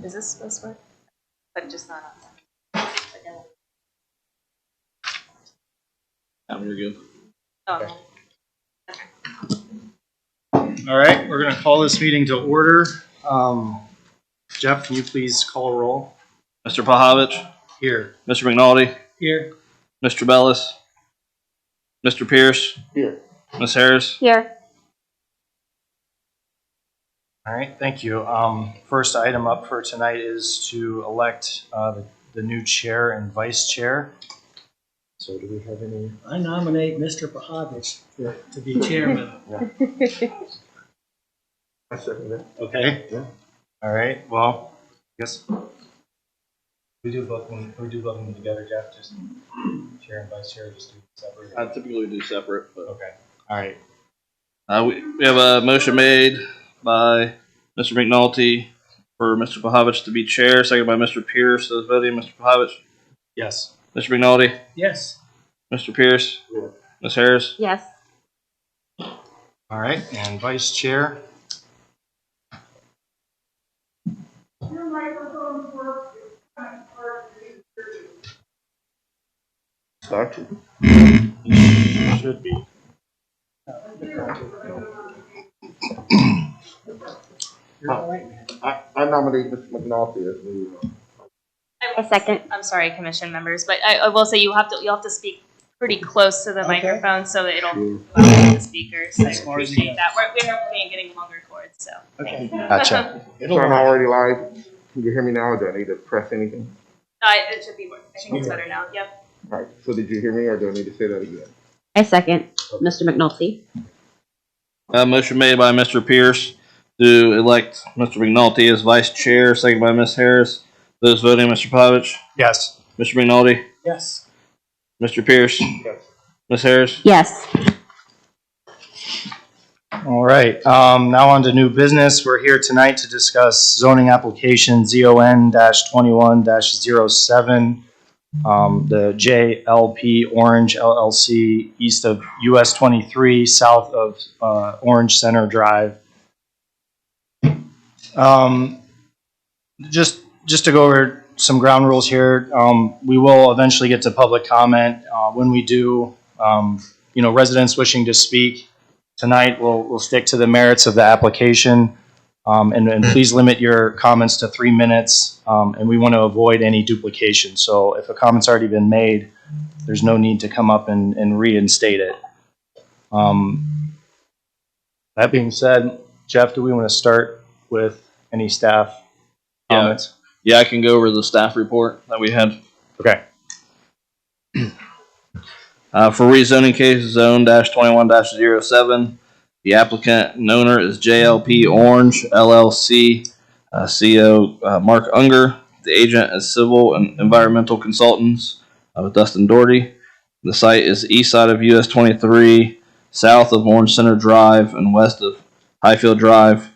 Is this supposed to work? But just not on that. You're good. Oh, All right, we're going to call this meeting to order. Jeff, can you please call a roll? Mr. Pahovich, Here. Mr. McNulty, Here. Mr. Bellis, Mr. Pierce, Here. Ms. Harris. Here. All right, thank you. First item up for tonight is to elect the new chair and vice chair. So do we have any? I nominate Mr. Pahovich to be chairman. I second that. Okay. Yeah. All right. Well, I guess we do both of them together, Jeff. Just chair and vice chair, just do separate. I typically do separate, but Okay. All right. we have a motion made by Mr. McNulty for Mr. Pahovich to be chair, seconded by Mr. Pierce. Those voting, Mr. Pahovich, Yes. Mr. McNulty, Yes. Mr. Pierce, Yeah. Ms. Harris. Yes. All right, and vice chair. Start. Should be. I nominate Mr. McNulty as new. A second. I'm sorry, commission members, but I will say you'll have to speak pretty close to the microphone so that it'll the speakers. I As far as appreciate you that. We're hoping getting longer cords, so. Okay. Gotcha. So I'm already live. Can you hear me now, or do I need to press anything? It should be. I think it's better now. Yep. All right. So did you hear me, or do I need to say that again? I second Mr. McNulty. Motion made by Mr. Pierce to elect Mr. McNulty as vice chair, seconded by Ms. Harris. Those voting, Mr. Pahovich, Yes. Mr. McNulty, Yes. Mr. Pierce, Yes. Ms. Harris. Yes. All right. Now on to new business. We're here tonight to discuss zoning application ZON-21-07, the JLP Orange LLC east of US 23, south of Orange Center Drive. Just to go over some ground rules here, we will eventually get to public comment. When we do, residents wishing to speak tonight, we'll stick to the merits of the application, and please limit your comments to 3 minutes, and we want to avoid any duplication. So if a comment's already been made, there's no need to come up and reinstate it. That being said, Jeff, do we want to start with any staff comments? Yeah, I can go over the staff report that we had. Okay. For rezoning case zone-21-07, the applicant and owner is JLP Orange LLC, CO Mark Unger. The agent is Civil and Environmental Consultants with Dustin Doherty. The site is east side of US 23, south of Orange Center Drive, and west of Highfield Drive.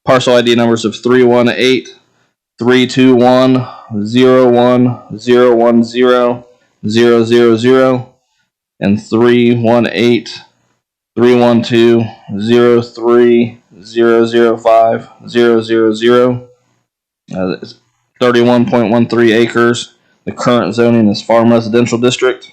Parcel ID numbers of 318-321-01-010-000 and 318-312-03-005-000. It's 31.13 acres. The current zoning is farm residential district.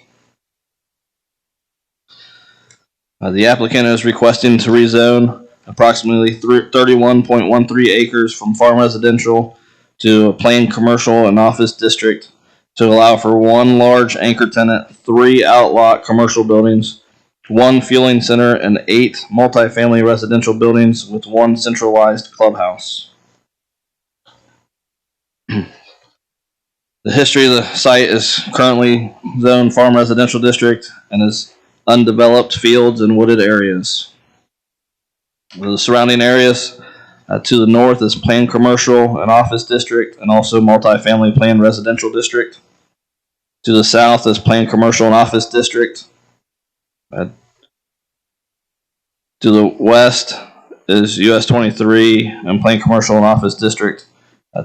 The applicant is requesting to rezone approximately 31.13 acres from farm residential to a plain commercial and office district to allow for one large anchor tenant, 3 outlot commercial buildings, 1 fueling center, and 8 multifamily residential buildings with 1 centralized clubhouse. The history of the site is currently zoned farm residential district and is undeveloped fields and wooded areas. The surrounding areas to the north is planned commercial and office district and also multifamily planned residential district. To the south is planned commercial and office district. To the west is US 23 and planned commercial and office district.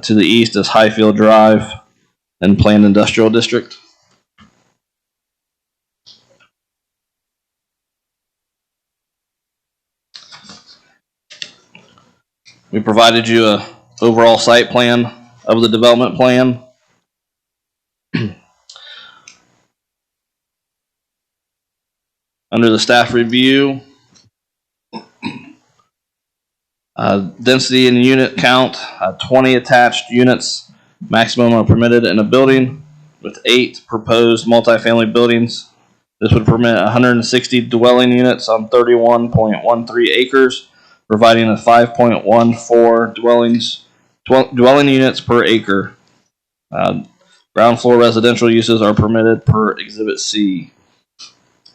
To the east is Highfield Drive and planned industrial district. We provided you a overall site plan of the development plan. Under the staff review, density and unit count, 20 attached units maximum are permitted in a building with 8 proposed multifamily buildings. This would permit 160 dwelling units on 31.13 acres, providing a 5.14 dwelling units per acre. Ground floor residential uses are permitted per Exhibit C.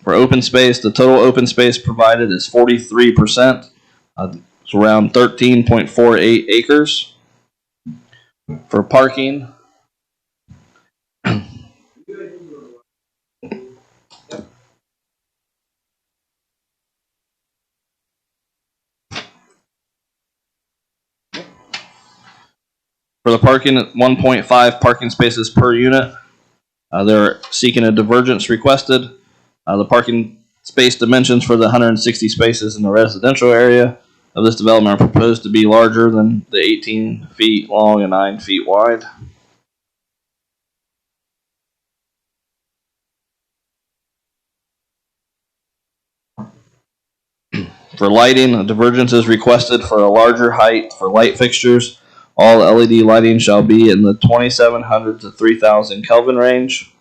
For open space, the total open space provided is 43%. It's around 13.48 acres. For parking, for the parking, 1.5 parking spaces per unit. They're seeking a divergence requested. The parking space dimensions for the 160 spaces in the residential area of this development are proposed to be larger than the 18 feet long and 9 feet wide. For lighting, a divergence is requested for a larger height for light fixtures. All LED lighting shall be in the 2700 to 3000 Kelvin range.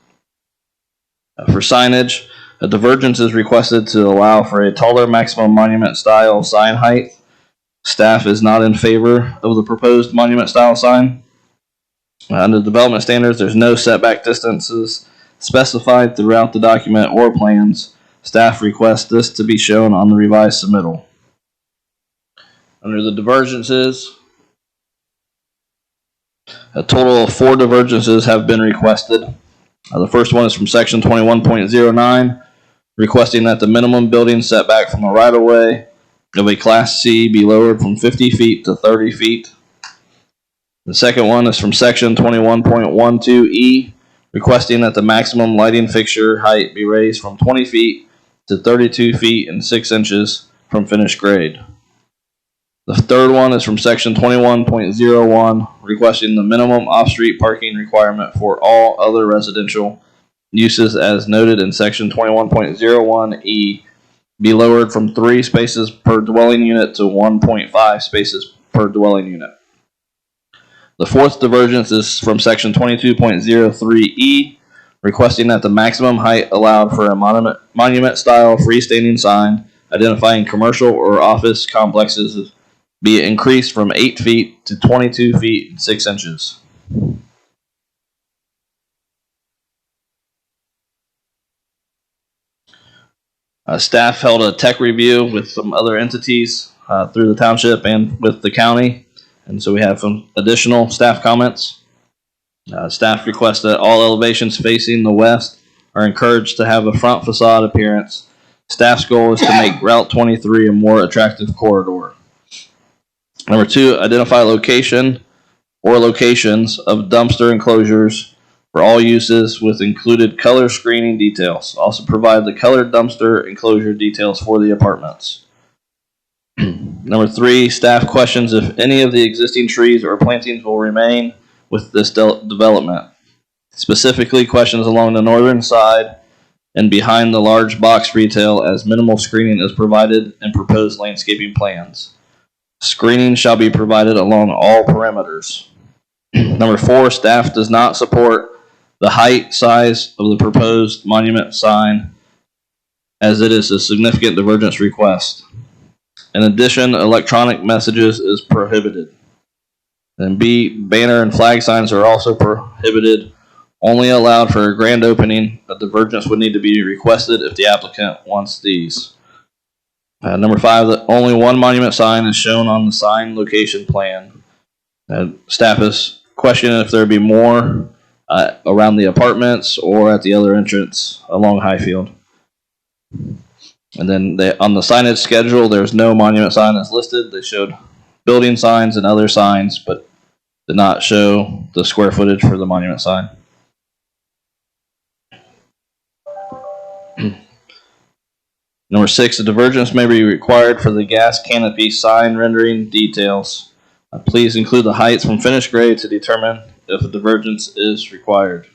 For signage, a divergence is requested to allow for a taller maximum monument style sign height. Staff is not in favor of the proposed monument style sign. Under development standards, there's no setback distances specified throughout the document or plans. Staff requests this to be shown on the revised submittal. Under the divergences, a total of 4 divergences have been requested. The first one is from section 21.09, requesting that the minimum building setback from the right-of-way of a Class C be lowered from 50 feet to 30 feet. The second one is from section 21.12E, requesting that the maximum lighting fixture height be raised from 20 feet to 32 feet and 6 inches from finished grade. The third one is from section 21.01, requesting the minimum off-street parking requirement for all other residential uses as noted in section 21.01E be lowered from 3 spaces per dwelling unit to 1.5 spaces per dwelling unit. The fourth divergence is from section 22.03E, requesting that the maximum height allowed for a monument-style freestanding sign identifying commercial or office complexes be increased from 8 feet to 22 feet and 6 inches. Staff held a tech review with some other entities through the township and with the county, and so we have some additional staff comments. Staff requests that all elevations facing the west are encouraged to have a front facade appearance. Staff's goal is to make Route 23 a more attractive corridor. Number 2, identify location or locations of dumpster enclosures for all uses with included color screening details. Also provide the colored dumpster enclosure details for the apartments. Number 3, staff questions if any of the existing trees or plantings will remain with this development. Specifically, questions along the northern side and behind the large box retail as minimal screening is provided in proposed landscaping plans. Screening shall be provided along all perimeters. Number 4, staff does not support the height size of the proposed monument sign as it is a significant divergence request. In addition, electronic messages is prohibited. And B, banner and flag signs are also prohibited, only allowed for a grand opening. A divergence would need to be requested if the applicant wants these. Number 5, that only one monument sign is shown on the sign location plan. Staff is questioning if there be more around the apartments or at the other entrance along Highfield. And then on the signage schedule, there's no monument sign that's listed. They showed building signs and other signs, but did not show the square footage for the monument sign. Number 6, a divergence may be required for the gas canopy sign rendering details. Please include the heights from finished grade to determine if a divergence is required.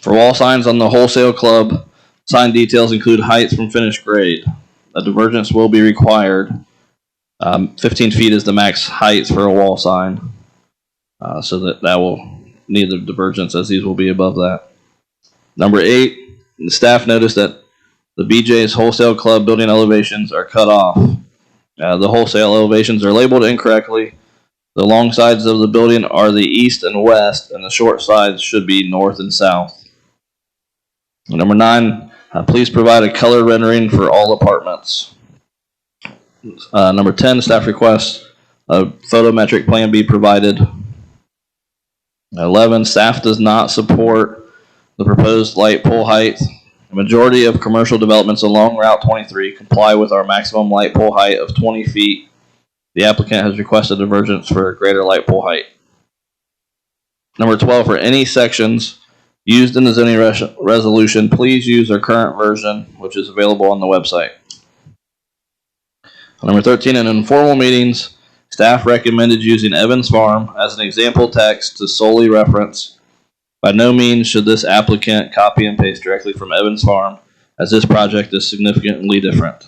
For wall signs on the wholesale club, sign details include heights from finished grade. A divergence will be required. 15 feet is the max height for a wall sign, so that will need a divergence, as these will be above that. Number 8, the staff noticed that the BJ's wholesale club building elevations are cut off. The wholesale elevations are labeled incorrectly. The long sides of the building are the east and west, and the short sides should be north and south. Number 9, please provide a color rendering for all apartments. Number 10, staff requests a photometric plan be provided. 11, staff does not support the proposed light pole height. The majority of commercial developments along Route 23 comply with our maximum light pole height of 20 feet. The applicant has requested a divergence for a greater light pole height. Number 12, for any sections used in the zoning resolution, please use our current version, which is available on the website. Number 13, in informal meetings, staff recommended using Evans Farm as an example text to solely reference. By no means should this applicant copy and paste directly from Evans Farm, as this project is significantly different.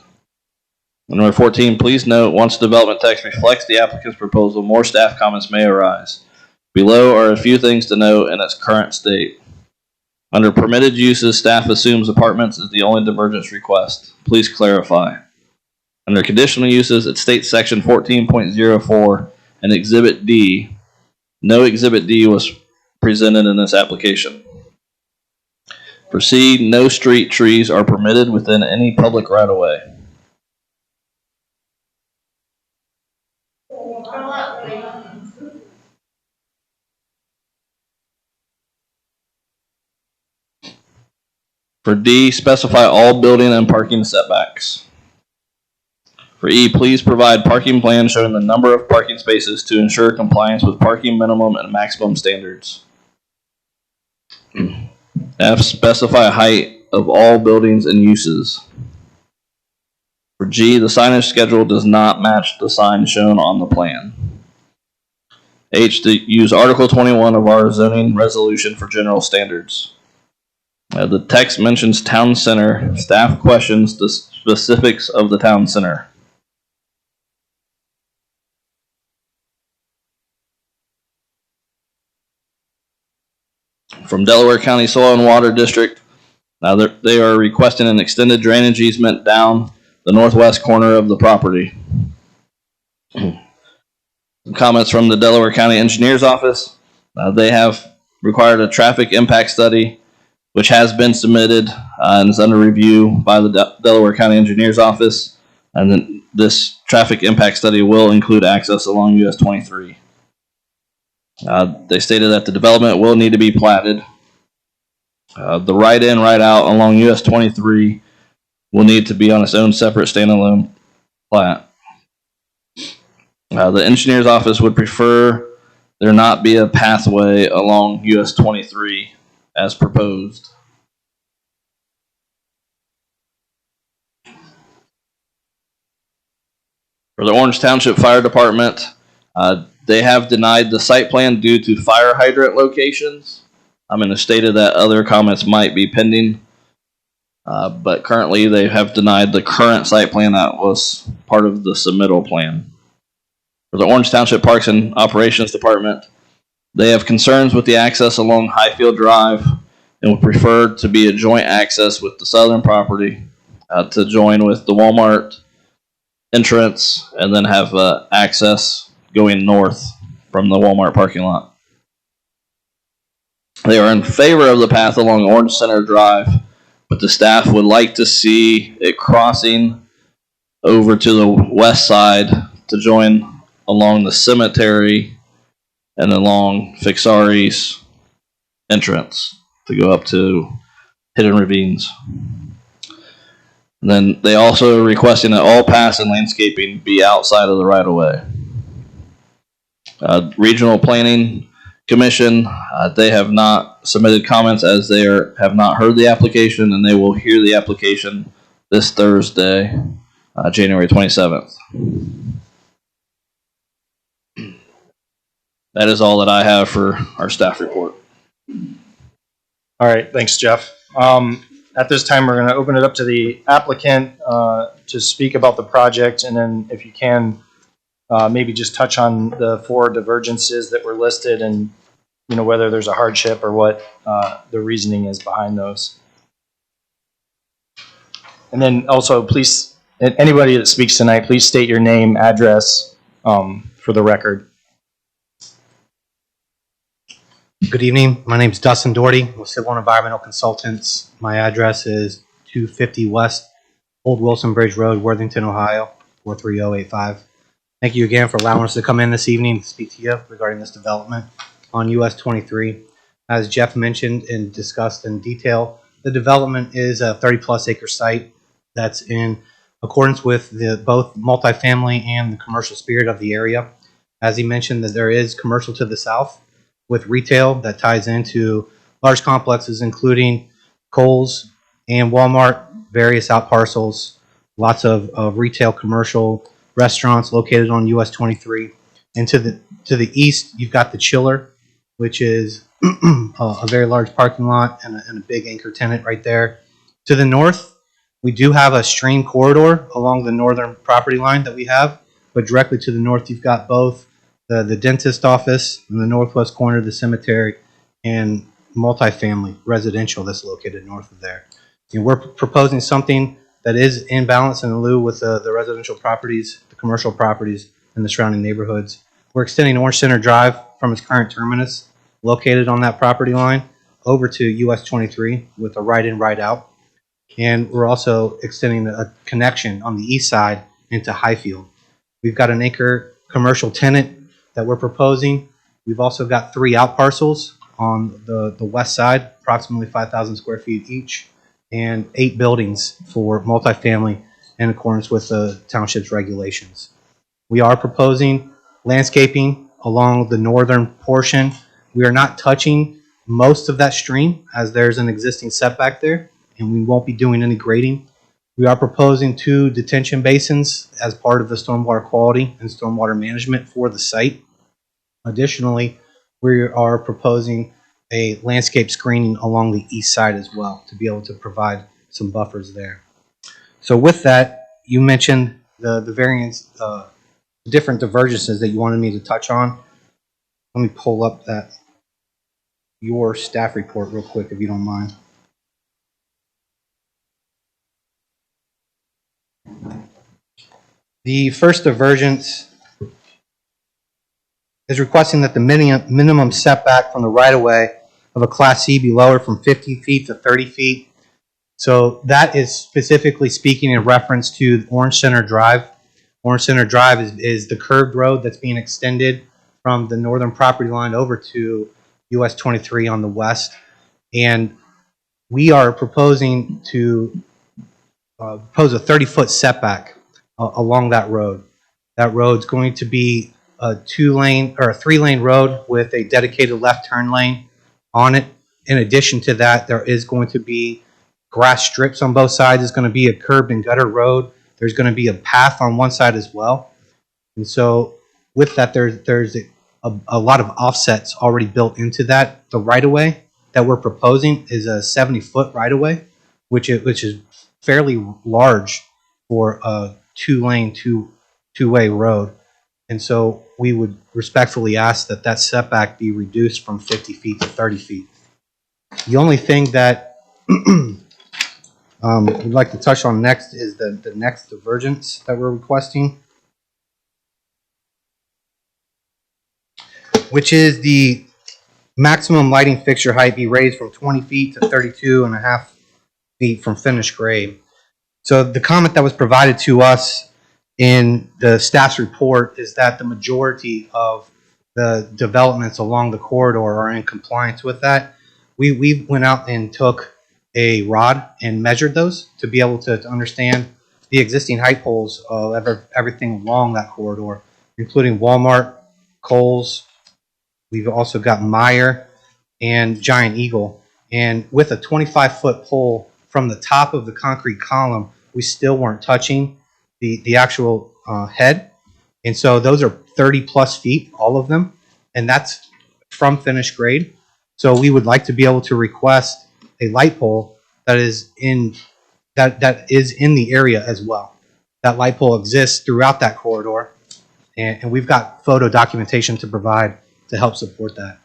Number 14, please note, once development text reflects the applicant's proposal, more staff comments may arise. Below are a few things to note in its current state. Under permitted uses, staff assumes apartments is the only divergence request. Please clarify. Under conditional uses, it states section 14.04 and Exhibit D. No Exhibit D was presented in this application. For C, no street trees are permitted within any public right-of-way. For D, specify all building and parking setbacks. For E, please provide parking plans showing the number of parking spaces to ensure compliance with parking minimum and maximum standards. F, specify height of all buildings and uses. For G, the signage schedule does not match the sign shown on the plan. H, to use Article 21 of our zoning resolution for general standards. The text mentions town center. Staff questions the specifics of the town center. From Delaware County Soil and Water District, they are requesting an extended drainage easement down the northwest corner of the property. Comments from the Delaware County Engineer's Office. They have required a traffic impact study, which has been submitted and is under review by the Delaware County Engineer's Office. And then this traffic impact study will include access along US 23. They stated that the development will need to be platted. The right-in, right-out along US 23 will need to be on its own separate standalone plat. The engineer's office would prefer there not be a pathway along US 23 as proposed. For the Orange Township Fire Department, they have denied the site plan due to fire hydrant locations. It stated that other comments might be pending, but currently they have denied the current site plan that was part of the submittal plan. For the Orange Township Parks and Operations Department, they have concerns with the access along Highfield Drive and would prefer to be a joint access with the southern property to join with the Walmart entrance and then have access going north from the Walmart parking lot. They are in favor of the path along Orange Center Drive, but the staff would like to see it crossing over to the west side to join along the cemetery and along Fixari's entrance to go up to Hidden Ravines. And then they also are requesting that all paths and landscaping be outside of the right-of-way. Regional Planning Commission, they have not submitted comments as they have not heard the application, and they will hear the application this Thursday, January 27th. That is all that I have for our staff report. All right, thanks, Jeff. At this time, we're going to open it up to the applicant to speak about the project, and then if you can, maybe just touch on the 4 divergences that were listed and, you know, whether there's a hardship or what the reasoning is behind those. And then also, please, anybody that speaks tonight, please state your name, address for the record. Good evening. My name is Dustin Doherty with Civil and Environmental Consultants. My address is 250 West Old Wilson Bridge Road, Worthington, Ohio, 43085. Thank you again for allowing us to come in this evening to speak to you regarding this development on US 23. As Jeff mentioned and discussed in detail, the development is a 30-plus acre site that's in accordance with both multifamily and the commercial spirit of the area. As he mentioned, that there is commercial to the south, with retail that ties into large complexes, including Kohl's and Walmart, various out parcels, lots of retail, commercial restaurants located on US 23. And to the east, you've got the Chiller, which is a very large parking lot and a big anchor tenant right there. To the north, we do have a stream corridor along the northern property line that we have, but directly to the north, you've got both the dentist office in the northwest corner of the cemetery and multifamily residential that's located north of there. You know, we're proposing something that is in balance and in lieu with the residential properties, the commercial properties, and the surrounding neighborhoods. We're extending Orange Center Drive from its current terminus, located on that property line, over to US 23 with a right in, right out. And we're also extending a connection on the east side into Highfield. We've got an anchor commercial tenant that we're proposing. We've also got 3 out parcels on the west side, approximately 5,000 square feet each, and 8 buildings for multifamily in accordance with the township's regulations. We are proposing landscaping along the northern portion. We are not touching most of that stream as there's an existing setback there, and we won't be doing any grading. We are proposing 2 detention basins as part of the stormwater quality and stormwater management for the site. Additionally, we are proposing a landscape screening along the east side as well to be able to provide some buffers there. So with that, you mentioned the variance, different divergences that you wanted me to touch on. Let me pull up your staff report real quick, if you don't mind. The first divergence is requesting that the minimum setback from the right-of-way of a Class C be lowered from 50 feet to 30 feet. So that is specifically speaking in reference to Orange Center Drive. Orange Center Drive is the curved road that's being extended from the northern property line over to US 23 on the west. And we are proposing to propose a 30-foot setback along that road. That road's going to be a 2-lane or a 3-lane road with a dedicated left turn lane on it. In addition to that, there is going to be grass strips on both sides. It's going to be a curbed and gutter road. There's going to be a path on one side as well. And so with that, there's a lot of offsets already built into that. The right-of-way that we're proposing is a 70-foot right-of-way, which is fairly large for a 2-lane, two-way road. And so we would respectfully ask that that setback be reduced from 50 feet to 30 feet. The only thing that we'd like to touch on next is the next divergence that we're requesting, which is the maximum lighting fixture height be raised from 20 feet to 32.5 feet from finished grade. So the comment that was provided to us in the staff's report is that the majority of the developments along the corridor are in compliance with that. We went out and took a rod and measured those to be able to understand the existing height poles of everything along that corridor, including Walmart, Kohl's. We've also got Meijer and Giant Eagle. And with a 25-foot pole from the top of the concrete column, we still weren't touching the actual head. And so those are 30 plus feet, all of them. And that's from finished grade. So we would like to be able to request a light pole that is in the area as well. That light pole exists throughout that corridor, and we've got photo documentation to provide to help support that.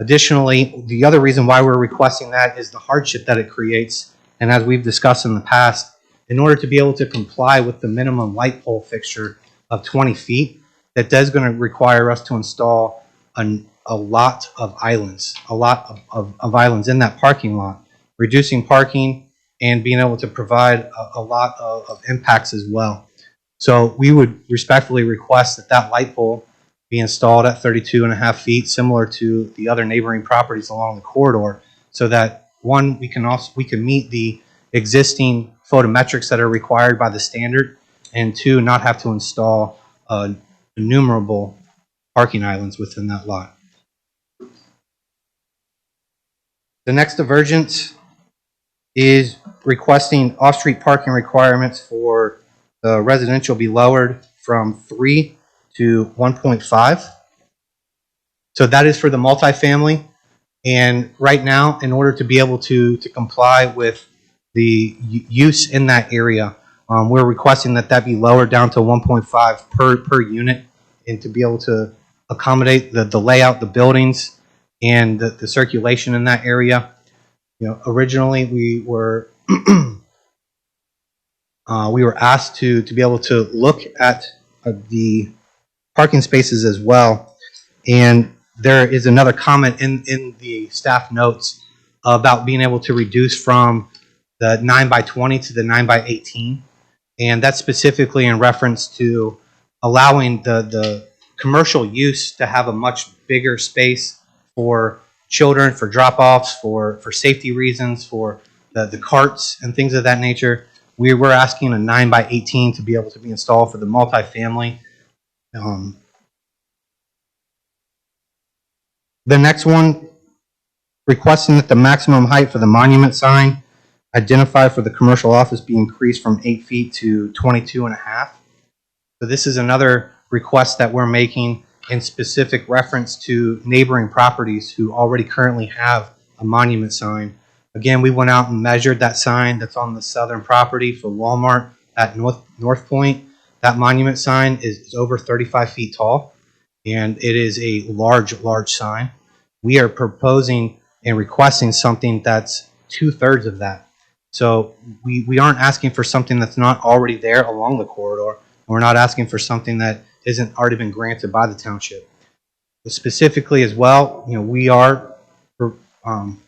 Additionally, the other reason why we're requesting that is the hardship that it creates. And as we've discussed in the past, in order to be able to comply with the minimum light pole fixture of 20 feet, that does going to require us to install a lot of islands, of islands in that parking lot, reducing parking and being able to provide a lot of impacts as well. So we would respectfully request that that light pole be installed at 32.5 feet, similar to the other neighboring properties along the corridor, so that one, we can meet the existing photometrics that are required by the standard, and two, not have to install innumerable parking islands within that lot. The next divergence is requesting off-street parking requirements for the residential be lowered from 3 to 1.5. So that is for the multifamily. And right now, in order to be able to comply with the use in that area, we're requesting that that be lowered down to 1.5 per unit, and to be able to accommodate the layout, the buildings, and the circulation in that area. You know, originally we were we were asked to be able to look at the parking spaces as well, and there is another comment in the staff notes about being able to reduce from the 9x20 to the 9x18, and that's specifically in reference to allowing the commercial use to have a much bigger space for children, for drop-offs, for safety reasons, for the carts and things of that nature. We were asking a 9x18 to be able to be installed for the multifamily. The next one, requesting that the maximum height for the monument sign identified for the commercial office be increased from 8 feet to 22.5. So this is another request that we're making in specific reference to neighboring properties who already currently have a monument sign. Again, we went out and measured that sign that's on the southern property for Walmart at North Point. That monument sign is over 35 feet tall, and it is a large sign. We are proposing and requesting something that's 2/3 of that. So we aren't asking for something that's not already there along the corridor. We're not asking for something that isn't already been granted by the township. But specifically as well, you know, we are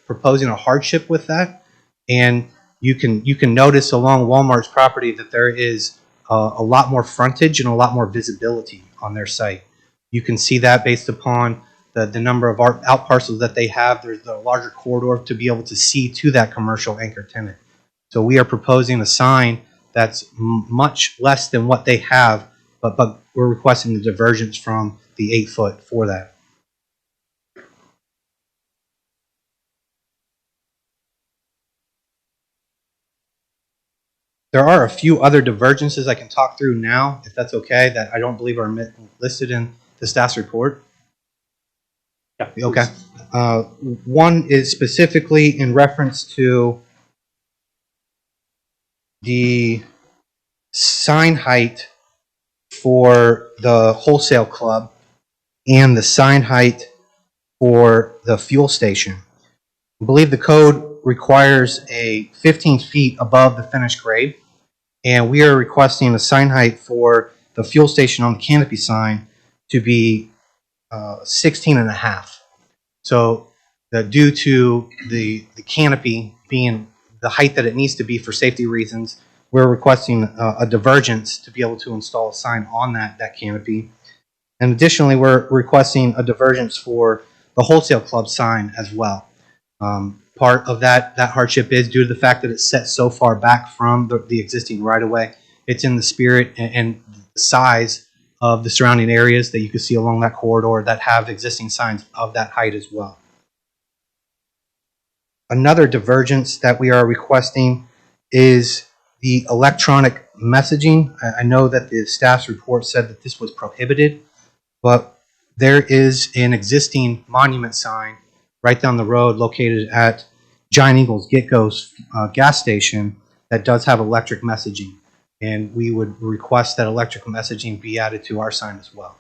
proposing a hardship with that, and you can notice along Walmart's property that there is a lot more frontage and a lot more visibility on their site. You can see that based upon the number of out parcels that they have. There's a larger corridor to be able to see to that commercial anchor tenant. So we are proposing a sign that's much less than what they have, but we're requesting the divergence from the 8 foot for that. There are a few other divergences I can talk through now, if that's okay, that I don't believe are listed in the staff's report. Yeah. Okay. One is specifically in reference to the sign height for the wholesale club and the sign height for the fuel station. I believe the code requires a 15 feet above the finished grade, and we are requesting a sign height for the fuel station on the canopy sign to be 16.5. So due to the canopy being the height that it needs to be for safety reasons, we're requesting a divergence to be able to install a sign on that canopy. And additionally, we're requesting a divergence for the wholesale club sign as well. Part of that hardship is due to the fact that it's set so far back from the existing right-of-way. It's in the spirit and the size of the surrounding areas that you can see along that corridor that have existing signs of that height as well. Another divergence that we are requesting is The electronic messaging, I know that the staff's report said that this was prohibited, but there is an existing monument sign right down the road located at Giant Eagle's Get-Go's gas station that does have electric messaging. And we would request that electric messaging be added to our sign as well.